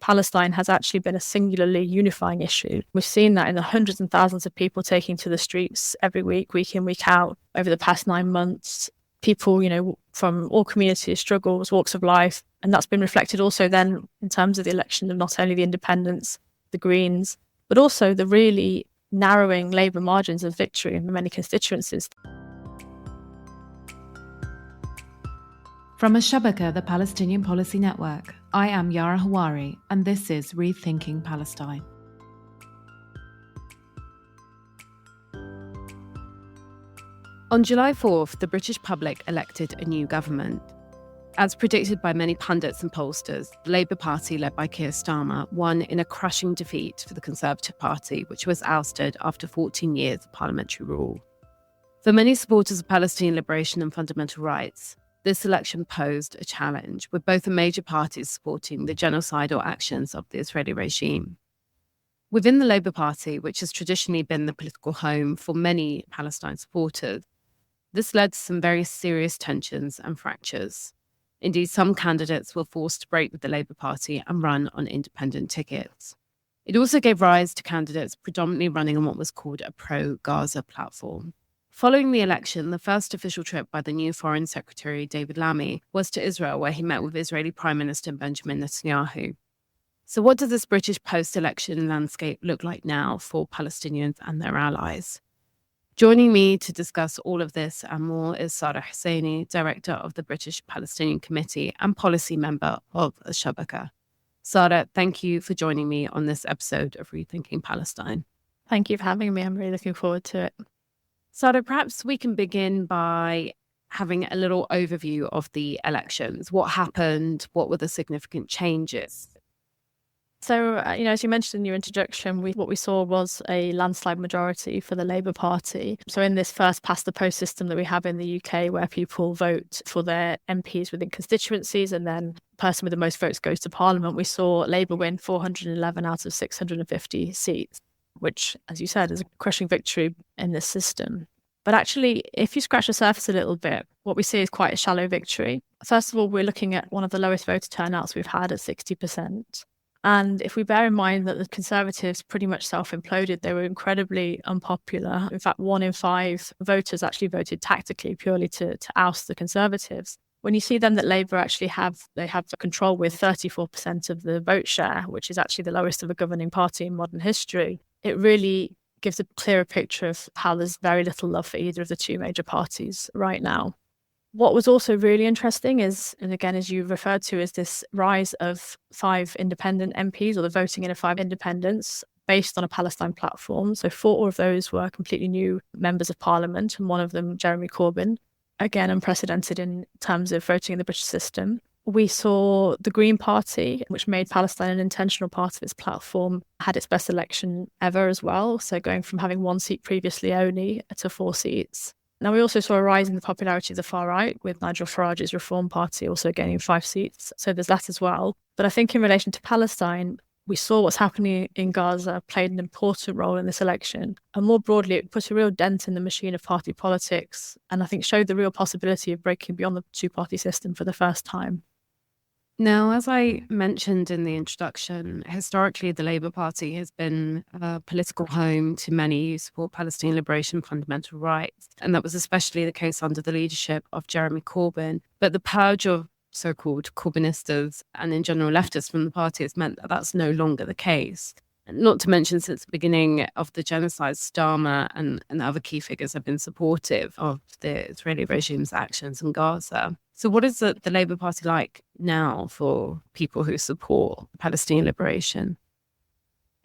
Palestine has actually been a singularly unifying issue. We've seen that in the hundreds and thousands of people taking to the streets every week in, week out, over the past 9 months. People, from all communities, struggles, walks of life. And that's been reflected also then in terms of the election of not only the independents, the Greens, but also the really narrowing Labour margins of victory in many constituencies. From Al-Shabaka, the Palestinian Policy Network, I am Yara Hawari, and this is Rethinking Palestine. On July 4th, the British public elected a new government. As predicted by many pundits and pollsters, the Labour Party, led by Keir Starmer, won in a crushing defeat for the Conservative Party, which was ousted after 14 years of parliamentary rule. For many supporters of Palestinian liberation and fundamental rights, this election posed a challenge, with both the major parties supporting the genocidal actions of the Israeli regime. Within the Labour Party, which has traditionally been the political home for many Palestine supporters, this led to some very serious tensions and fractures. Indeed, some candidates were forced to break with the Labour Party and run on independent tickets. It also gave rise to candidates predominantly running on what was called a pro-Gaza platform. Following the election, the first official trip by the new Foreign Secretary, David Lammy, was to Israel, where he met with Israeli Prime Minister Benjamin Netanyahu. So what does this British post-election landscape look like now for Palestinians and their allies? Joining me to discuss all of this and more is Sara Husseini, Director of the British Palestinian Committee and policy member of Al-Shabaka. Sara, thank you for joining me on this episode of Rethinking Palestine. Thank you for having me. I'm really looking forward to it. Sara, perhaps we can begin by having a little overview of the elections. What happened? What were the significant changes? So, as you mentioned in your introduction, what we saw was a landslide majority for the Labour Party. So in this first past the post system that we have in the UK, where people vote for their MPs within constituencies and then the person with the most votes goes to Parliament, we saw Labour win 411 out of 650 seats, which, as you said, is a crushing victory in this system. But actually, if you scratch the surface a little bit, what we see is quite a shallow victory. First of all, we're looking at one of the lowest voter turnouts we've had at 60%. And if we bear in mind that the Conservatives pretty much self-imploded, they were incredibly unpopular. In fact, 1 in 5 voters actually voted tactically, purely to oust the Conservatives. When you see then that Labour actually have control with 34% of the vote share, which is actually the lowest of a governing party in modern history, it really gives a clearer picture of how there's very little love for either of the two major parties right now. What was also really interesting is, and again, as you referred to, is this rise of 5 independent MPs, or the voting in of 5 independents based on a Palestine platform. So 4 of those were completely new members of Parliament, and one of them, Jeremy Corbyn, again, unprecedented in terms of voting in the British system. We saw the Green Party, which made Palestine an intentional part of its platform, had its best election ever as well. So going from having 1 seat previously only to 4 seats. Now, we also saw a rise in the popularity of the far right, with Nigel Farage's Reform Party also gaining 5 seats. So there's that as well. But I think in relation to Palestine, we saw what's happening in Gaza played an important role in this election. And more broadly, it put a real dent in the machine of party politics, and I think showed the real possibility of breaking beyond the two-party system for the first time. Now, as I mentioned in the introduction, historically, the Labour Party has been a political home to many who support Palestinian liberation and fundamental rights. And that was especially the case under the leadership of Jeremy Corbyn. But the purge of so-called Corbynistas and in general leftists from the party has meant that that's no longer the case. Not to mention, since the beginning of the genocide, Starmer and other key figures have been supportive of the Israeli regime's actions in Gaza. So what is the Labour Party like now for people who support Palestinian liberation?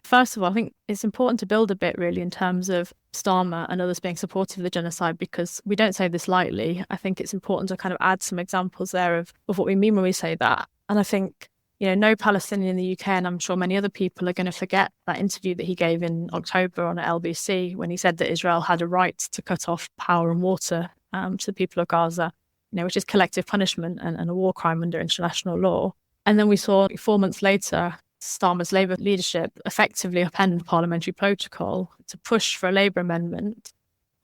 First of all, I think it's important to build a bit really in terms of Starmer and others being supportive of the genocide, because we don't say this lightly. I think it's important to kind of add some examples there of what we mean when we say that. And I think, no Palestinian in the UK, and I'm sure many other people are going to forget that interview that he gave in October on LBC when he said that Israel had a right to cut off power and water to the people of Gaza, which is collective punishment and a war crime under international law. And then we saw 4 months later, Starmer's Labour leadership effectively append parliamentary protocol to push for a Labour amendment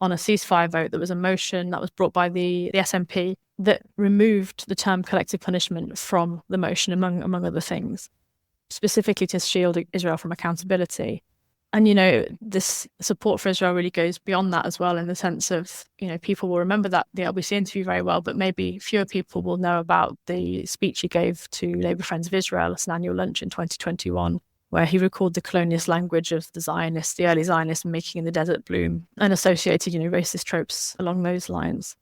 on a ceasefire vote that was a motion that was brought by the SNP that removed the term collective punishment from the motion, among other things. specifically to shield Israel from accountability. And, this support for Israel really goes beyond that as well, in the sense of, people will remember the LBC interview very well, but maybe fewer people will know about the speech he gave to Labour Friends of Israel at an annual lunch in 2021, where he recalled the colonialist language of the Zionists, the early Zionists, making the desert bloom, and associated, racist tropes along those lines.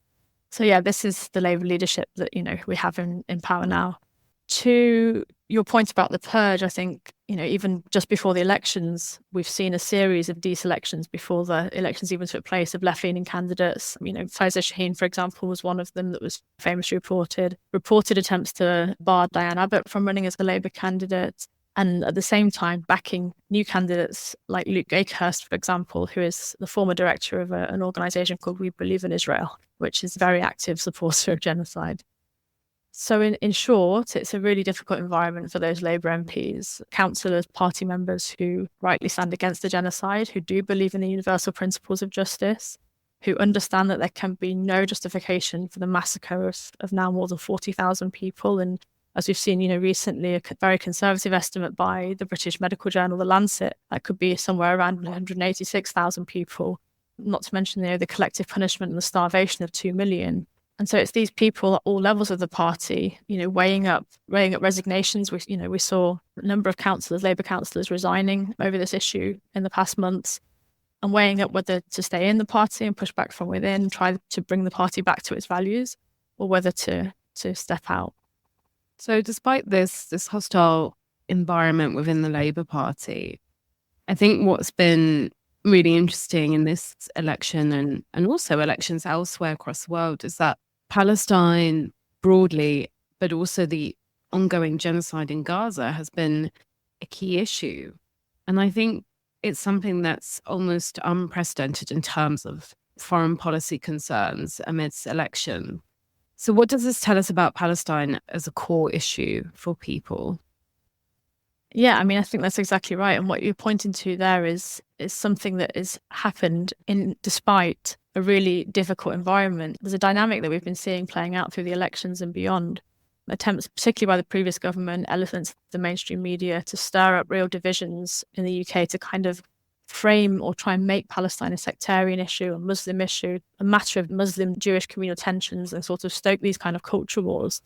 So, yeah, this is the Labour leadership that, we have in power now. To your point about the purge, I think, even just before the elections, we've seen a series of deselections before the elections even took place of left-leaning candidates. Faiza Shaheen, for example, was one of them that was famously reported attempts to bar Diane Abbott from running as the Labour candidate. And at the same time, backing new candidates like Luke Akehurst, for example, who is the former director of an organisation called We Believe in Israel, which is a very active supporter of genocide. So in short, it's a really difficult environment for those Labour MPs, councillors, party members who rightly stand against the genocide, who do believe in the universal principles of justice, who understand that there can be no justification for the massacre of now more than 40,000 people. And as we've seen, recently, a very conservative estimate by the British medical journal, The Lancet, that could be somewhere around 186,000 people, not to mention the collective punishment and the starvation of 2 million. And so it's these people at all levels of the party, weighing up resignations. We saw a number of Labour councillors resigning over this issue in the past months, and weighing up whether to stay in the party and push back from within, try to bring the party back to its values, or whether to step out. So despite this hostile environment within the Labour Party, I think what's been really interesting in this election and also elections elsewhere across the world is that Palestine broadly, but also the ongoing genocide in Gaza, has been a key issue. And I think it's something that's almost unprecedented in terms of foreign policy concerns amidst election. So what does this tell us about Palestine as a core issue for people? Yeah, I think that's exactly right. And what you're pointing to there is something that has happened despite a really difficult environment. There's a dynamic that we've been seeing playing out through the elections and beyond. Attempts, particularly by the previous government, elephants of the mainstream media, to stir up real divisions in the UK, to kind of frame or try and make Palestine a sectarian issue, a Muslim issue, a matter of Muslim-Jewish communal tensions, and sort of stoke these kind of culture wars.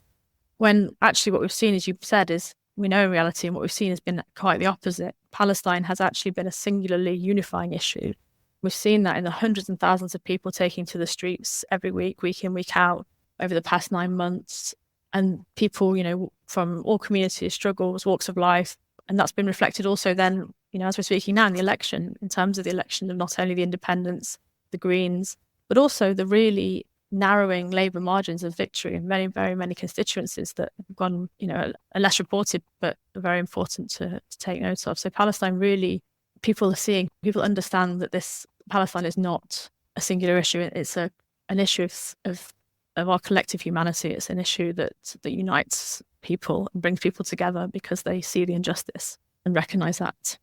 When actually what we've seen, as you said, is we know in reality, and what we've seen has been quite the opposite. Palestine has actually been a singularly unifying issue. We've seen that in the hundreds and thousands of people taking to the streets every week in, week out, over the past 9 months. And people, from all communities, struggles, walks of life. And that's been reflected also then, as we're speaking now in the election, in terms of the election of not only the independents, the Greens, but also the really narrowing Labour margins of victory in many, very many constituencies that have gone, are less reported, but are very important to take note of. So Palestine really, people understand that Palestine is not a singular issue. It's an issue of our collective humanity. It's an issue that unites people and brings people together because they see the injustice and recognise that.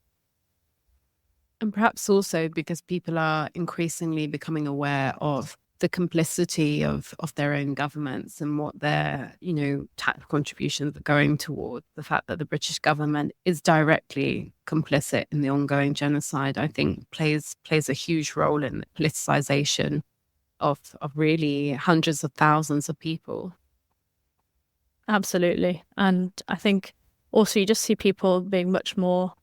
And perhaps also because people are increasingly becoming aware of the complicity of their own governments and what their, tax contributions are going toward. The fact that the British government is directly complicit in the ongoing genocide, I think plays a huge role in the politicization of really hundreds of thousands of people. Absolutely. And I think also you just see people being much more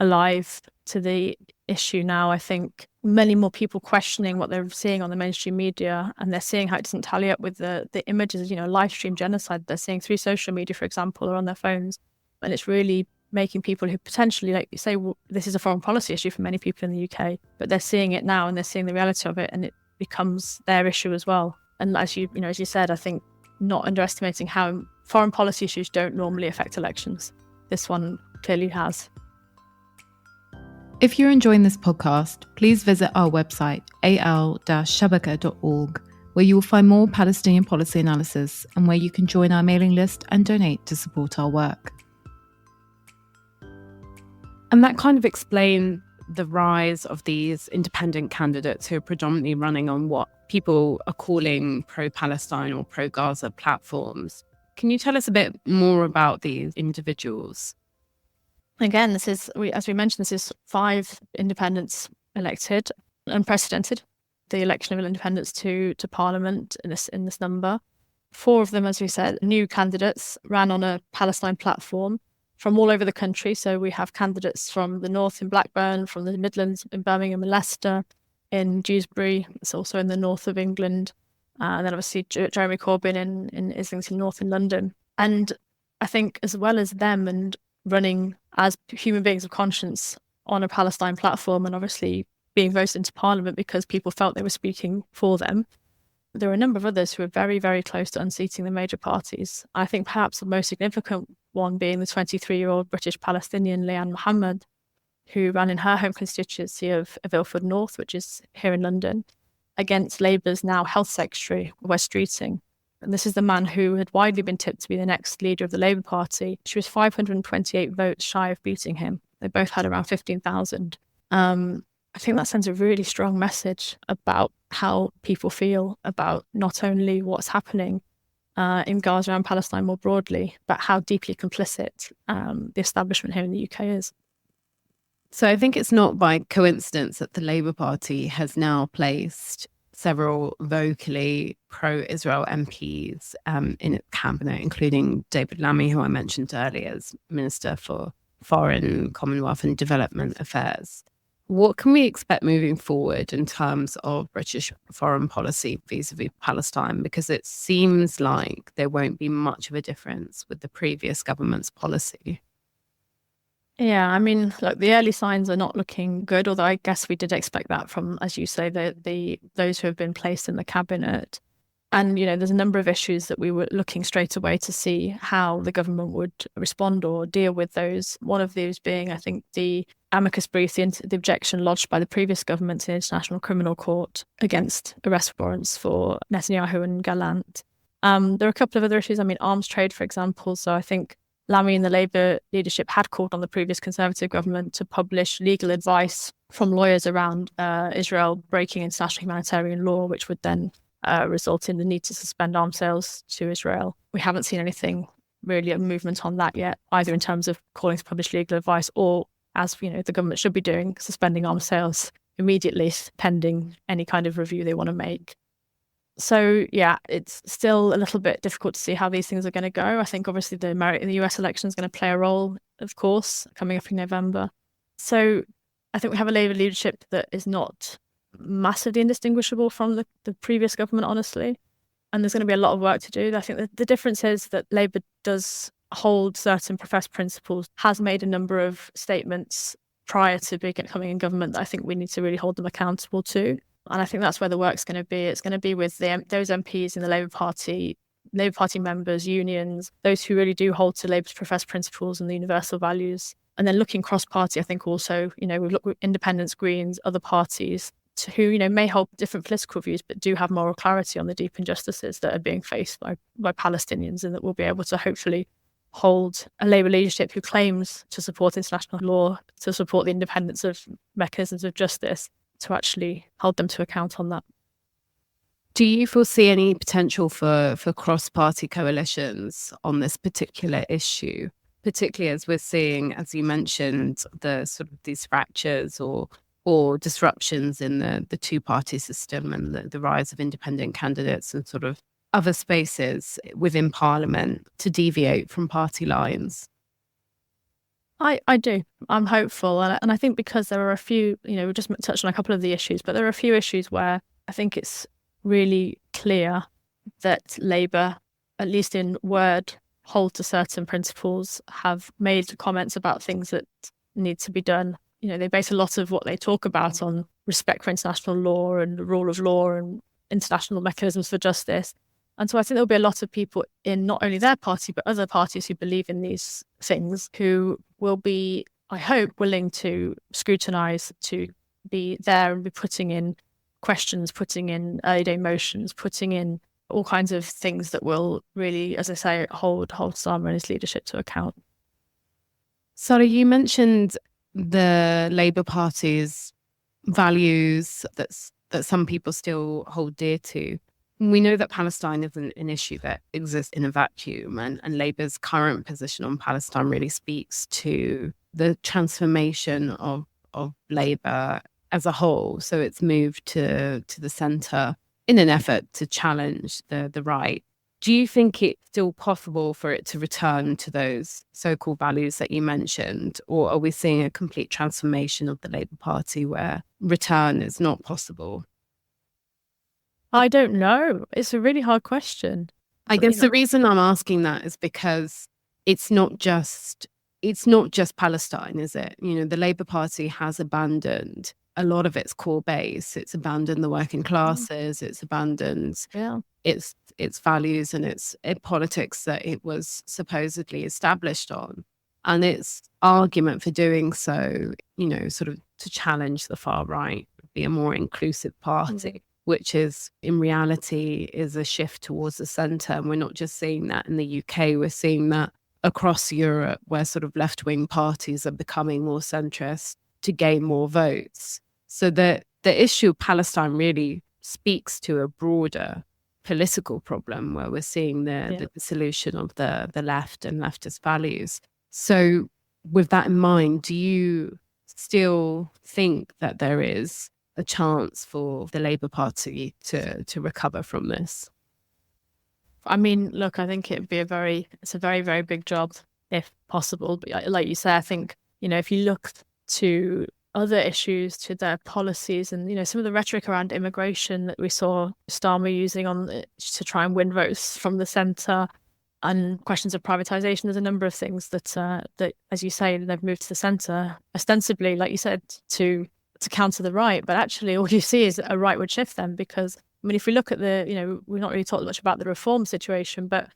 alive to the issue now. I think many more people questioning what they're seeing on the mainstream media, and they're seeing how it doesn't tally up with the images, live stream genocide they're seeing through social media, for example, or on their phones. And it's really making people who potentially, like you say, well, this is a foreign policy issue for many people in the UK, but they're seeing it now and they're seeing the reality of it, and it becomes their issue as well. And as you said, I think not underestimating how foreign policy issues don't normally affect elections. This one clearly has. If you're enjoying this podcast, please visit our website, al-shabaka.org, where you will find more Palestinian policy analysis and where you can join our mailing list and donate to support our work. And that kind of explains the rise of these independent candidates who are predominantly running on what people are calling pro-Palestine or pro-Gaza platforms. Can you tell us a bit more about these individuals? Again, as we mentioned, this is 5 independents elected, unprecedented. The election of independents to Parliament in this number. 4 of them, as we said, new candidates, ran on a Palestine platform from all over the country. So we have candidates from the north in Blackburn, from the Midlands in Birmingham and Leicester, in Dewsbury, it's also in the north of England, and then obviously Jeremy Corbyn in Islington North in London. And I think as well as them and running as human beings of conscience on a Palestine platform and obviously being voted into Parliament because people felt they were speaking for them, there are a number of others who are very, very close to unseating the major parties. I think perhaps the most significant one being the 23-year-old British Palestinian Leanne Mohammed, who ran in her home constituency of Ilford North, which is here in London, against Labour's now Health Secretary, Wes Streeting. And this is the man who had widely been tipped to be the next leader of the Labour Party. She was 528 votes shy of beating him. They both had around 15,000. I think that sends a really strong message about how people feel about not only what's happening in Gaza and Palestine more broadly, but how deeply complicit the establishment here in the UK is. So I think it's not by coincidence that the Labour Party has now placed several vocally pro-Israel MPs in its cabinet, including David Lammy, who I mentioned earlier as Minister for Foreign, Commonwealth and Development Affairs. What can we expect moving forward in terms of British foreign policy vis-a-vis Palestine? Because it seems like there won't be much of a difference with the previous government's policy. Yeah, I mean, look, the early signs are not looking good, although I guess we did expect that from, as you say, those who have been placed in the cabinet. And, there's a number of issues that we were looking straight away to see how the government would respond or deal with those. One of these being, I think, the amicus brief, the objection lodged by the previous government to the International Criminal Court against arrest warrants for Netanyahu and Gallant. There are a couple of other issues. I mean, arms trade, for example. So I think Lammy and the Labour leadership had called on the previous Conservative government to publish legal advice from lawyers around Israel breaking international humanitarian law, which would then result in the need to suspend arms sales to Israel. We haven't seen anything really of movement on that yet, either in terms of calling to publish legal advice or, as the government should be doing, suspending arms sales immediately, pending any kind of review they want to make. So, yeah, it's still a little bit difficult to see how these things are going to go. I think obviously the US election is going to play a role, of course, coming up in November. So I think we have a Labour leadership that is not massively indistinguishable from the previous government, honestly. And there's going to be a lot of work to do. I think the difference is that Labour does hold certain professed principles, has made a number of statements prior to becoming in government that I think we need to really hold them accountable to. And I think that's where the work's going to be. It's going to be with those MPs in the Labour Party members, unions, those who really do hold to Labour's professed principles and the universal values. And then looking cross-party, I think also, we look with independents, Greens, other parties who, may hold different political views, but do have moral clarity on the deep injustices that are being faced by Palestinians, and that will be able to hopefully hold a Labour leadership who claims to support international law, to support the independence of mechanisms of justice, to actually hold them to account on that. Do you foresee any potential for cross-party coalitions on this particular issue, particularly as we're seeing, as you mentioned, the sort of these fractures or disruptions in the two-party system and the rise of independent candidates and sort of other spaces within Parliament to deviate from party lines? I do. I'm hopeful. And I think because there are a few, we just touched on a couple of the issues, but there are a few issues where I think it's really clear that Labour, at least in word, hold to certain principles, have made comments about things that need to be done. They base a lot of what they talk about on respect for international law and the rule of law and international mechanisms for justice. And so I think there'll be a lot of people in not only their party, but other parties who believe in these things, who will be, I hope, willing to scrutinise, to be there and be putting in questions, putting in early day motions, putting in all kinds of things that will really, as I say, hold Starmer and his leadership to account. Sara, you mentioned the Labour Party's values that some people still hold dear to. We know that Palestine isn't an issue that exists in a vacuum, and Labour's current position on Palestine really speaks to the transformation of Labour as a whole. So it's moved to the centre in an effort to challenge the right. Do you think it's still possible for it to return to those so-called values that you mentioned, or are we seeing a complete transformation of the Labour Party where return is not possible? I don't know. It's a really hard question. I guess the reason I'm asking that is because it's not just Palestine, is it? The Labour Party has abandoned a lot of its core base. It's abandoned the working classes. It's abandoned its values and its politics that it was supposedly established on. And its argument for doing so, sort of to challenge the far right, be a more inclusive party, which is in reality is a shift towards the centre. And we're not just seeing that in the UK, we're seeing that across Europe, where sort of left-wing parties are becoming more centrist to gain more votes. So the issue of Palestine really speaks to a broader political problem where we're seeing the dissolution of the left and leftist values. So with that in mind, do you still think that there is a chance for the Labour Party to recover from this? I mean, look, I think it's a very, very big job if possible. But like you say, I think, if you look to other issues, to their policies and, some of the rhetoric around immigration that we saw Starmer using to try and win votes from the centre, and questions of privatisation, there's a number of things that, as you say, they've moved to the centre, ostensibly, like you said, to counter the right. But actually, all you see is a rightward shift then, because, if we look at we've not really talked much about the reform situation, but,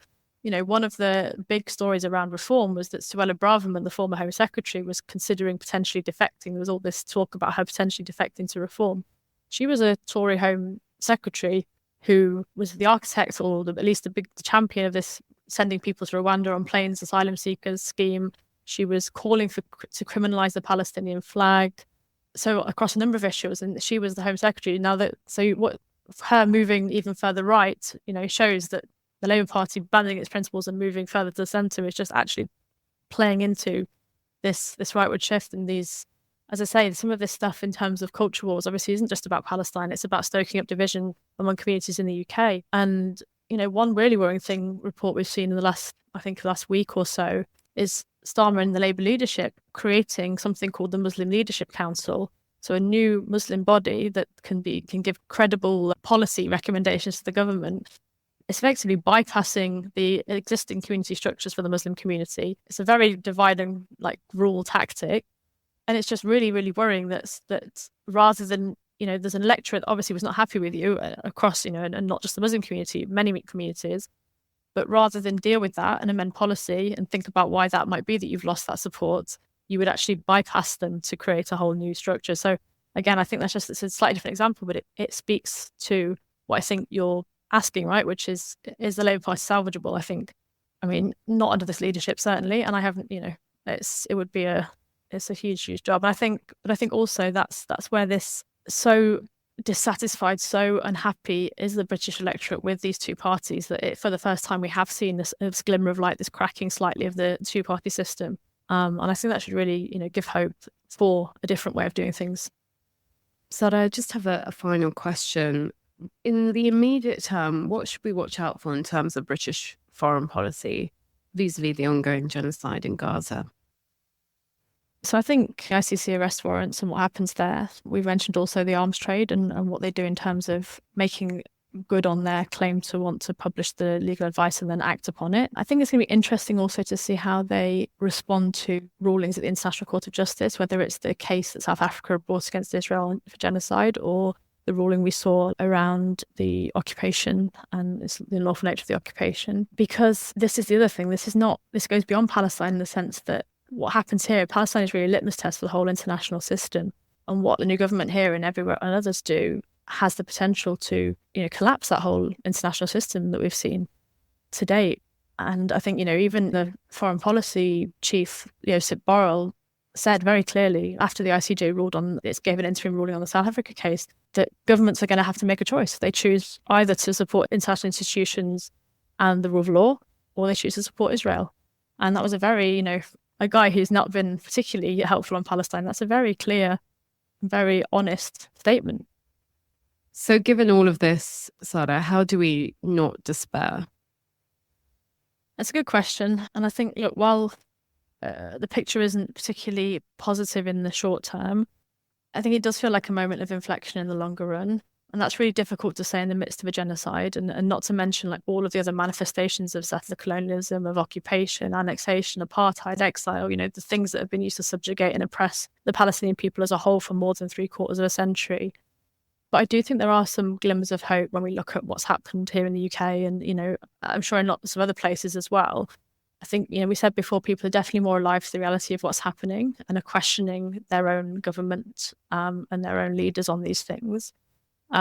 one of the big stories around reform was that Suella Braverman, the former Home Secretary, was considering potentially defecting. There was all this talk about her potentially defecting to reform. She was a Tory Home Secretary who was the architect, or at least the champion of this sending people to Rwanda on planes, asylum seekers scheme. She was calling to criminalise the Palestinian flag. So across a number of issues, and she was the Home Secretary. Her moving even further right, shows that the Labour Party abandoning its principles and moving further to the centre is just actually playing into this rightward shift. And these, as I say, some of this stuff in terms of culture wars obviously isn't just about Palestine. It's about stoking up division among communities in the UK. And, one really worrying report we've seen in the last week or so is Starmer and the Labour leadership creating something called the Muslim Leadership Council. So a new Muslim body that can give credible policy recommendations to the government. It's effectively bypassing the existing community structures for the Muslim community. It's a very divide and rule tactic. And it's just really, really worrying that rather than, there's an electorate that obviously was not happy with you across, and not just the Muslim community, many communities. But rather than deal with that and amend policy and think about why that might be that you've lost that support, you would actually bypass them to create a whole new structure. So again, I think it's a slightly different example, but it speaks to what I think you're asking, right? Which is the Labour Party salvageable? I think, not under this leadership, certainly. And I haven't, it's a huge job. And I think also that's where this so dissatisfied, so unhappy is the British electorate with these two parties, that for the first time we have seen this glimmer of light, this cracking slightly of the two-party system. And I think that should really, give hope for a different way of doing things. Sara, I just have a final question. In the immediate term, what should we watch out for in terms of British foreign policy vis-a-vis the ongoing genocide in Gaza? So I think ICC arrest warrants and what happens there. We've mentioned also the arms trade and what they do in terms of making good on their claim to want to publish the legal advice and then act upon it. I think it's going to be interesting also to see how they respond to rulings at the International Court of Justice, whether it's the case that South Africa brought against Israel for genocide, or the ruling we saw around the occupation and the unlawful nature of the occupation. Because this is the other thing. This goes beyond Palestine in the sense that what happens here, Palestine is really a litmus test for the whole international system. And what the new government here and everywhere and others do has the potential to, collapse that whole international system that we've seen to date. And I think, even the foreign policy chief, Sip Borrell, said very clearly after the ICJ gave an interim ruling on the South Africa case that governments are going to have to make a choice. They choose either to support international institutions and the rule of law, or they choose to support Israel. And that was a very, a guy who's not been particularly helpful on Palestine. That's a very clear, very honest statement. So given all of this, Sara, how do we not despair? That's a good question. And I think, look, while the picture isn't particularly positive in the short term, I think it does feel like a moment of inflection in the longer run. And that's really difficult to say in the midst of a genocide, and not to mention like all of the other manifestations of settler colonialism, of occupation, annexation, apartheid, exile, the things that have been used to subjugate and oppress the Palestinian people as a whole for more than 3/4 of a century. But I do think there are some glimmers of hope when we look at what's happened here in the UK and, I'm sure in lots of other places as well. I think, we said before, people are definitely more alive to the reality of what's happening and are questioning their own government and their own leaders on these things.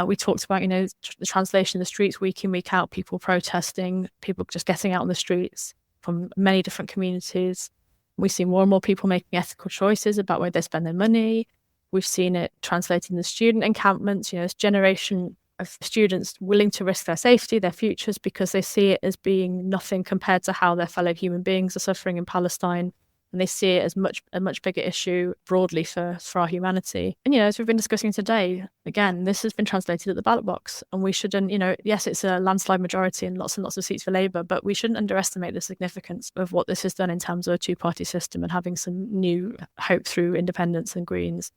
We talked about, the translation in the streets week in, week out, people protesting, people just getting out on the streets from many different communities. We see more and more people making ethical choices about where they spend their money. We've seen it translated in the student encampments, this generation of students willing to risk their safety, their futures, because they see it as being nothing compared to how their fellow human beings are suffering in Palestine. And they see it as a much bigger issue broadly for our humanity. And, as we've been discussing today, again, this has been translated at the ballot box. And we shouldn't, yes, it's a landslide majority and lots of seats for Labour, but we shouldn't underestimate the significance of what this has done in terms of a two-party system and having some new hope through independents and Greens.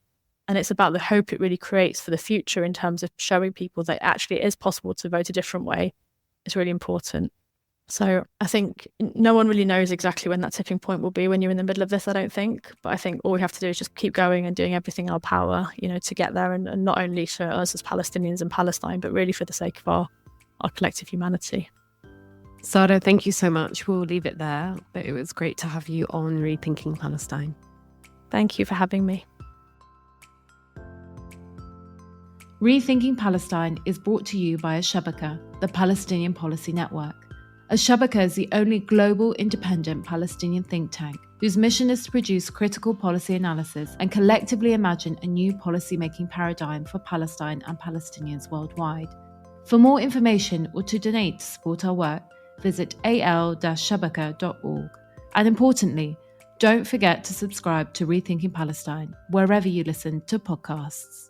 And it's about the hope it really creates for the future in terms of showing people that actually it is possible to vote a different way. It's really important. So I think no one really knows exactly when that tipping point will be when you're in the middle of this, I don't think. But I think all we have to do is just keep going and doing everything in our power, to get there, and not only for us as Palestinians and Palestine, but really for the sake of our collective humanity. Sara, thank you so much. We'll leave it there. But it was great to have you on Rethinking Palestine. Thank you for having me. Rethinking Palestine is brought to you by Al-Shabaka, the Palestinian Policy Network. Al-Shabaka is the only global independent Palestinian think tank whose mission is to produce critical policy analysis and collectively imagine a new policy-making paradigm for Palestine and Palestinians worldwide. For more information or to donate to support our work, visit al-shabaka.org. And importantly, don't forget to subscribe to Rethinking Palestine wherever you listen to podcasts.